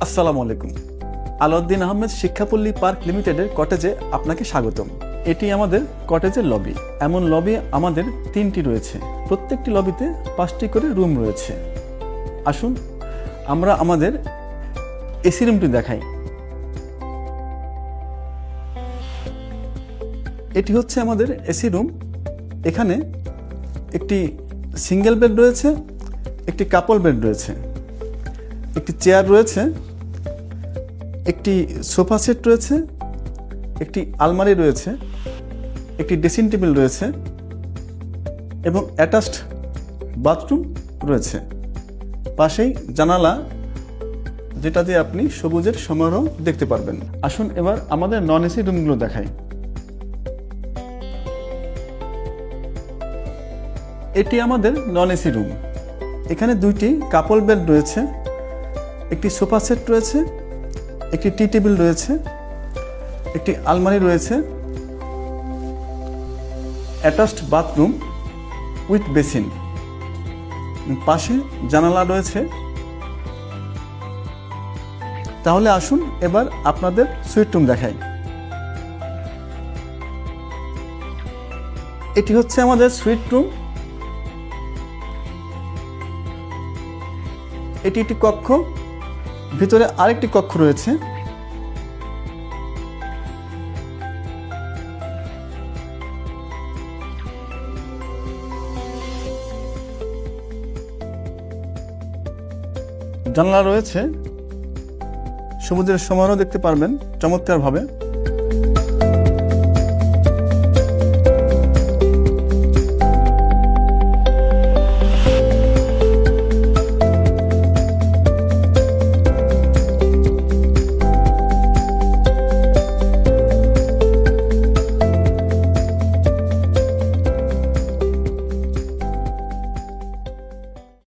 আসসালামু আলাইকুম। আলাউদ্দিন আহমেদ শিক্ষাপল্লী পার্ক লিমিটেডের কটেজে আপনাকে স্বাগতম। এটি আমাদের কটেজের লবি। এমন লবি আমাদের 3টি রয়েছে। প্রত্যেকটি লবিতে 5টি করে রুম রয়েছে। আসুন আমরা আমাদের এসি রুমটি দেখাই। এটি হচ্ছে আমাদের এসি রুম। এখানে একটি সিঙ্গেল বেড রয়েছে, একটি কাপল বেড রয়েছে, একটি চেয়ার রয়েছে, একটি সোফা সেট রয়েছে, একটি আলমারি রয়েছে, একটি ড্রেসিং টেবিল রয়েছে এবং অ্যাটাচড বাথরুম রয়েছে। পাশেই জানালা, যেটা দিয়ে আপনি সবুজের সমারোহ দেখতে পারবেন। আসুন এবার আমাদের নন এসি রুমগুলো দেখাই। এটি আমাদের নন এসি রুম। এখানে 2টি কাপল বেড রয়েছে, একটি সোফা সেট রয়েছে, একটি টি টেবিল রয়েছে, একটি আলমারি রয়েছে, অ্যাটাচড বাথরুম উইথ বেসিন, পাশে জানালা রয়েছে। তাহলে আসুন এবার আপনাদের সুইট রুম দেখাই। এটি হচ্ছে আমাদের সুইট রুম। এটি একটি কক্ষ, ভিতরে আরেকটি কক্ষ রয়েছে। জানলা রয়েছে, সবুজের সমারোহ দেখতে পারবেন চমৎকারভাবে।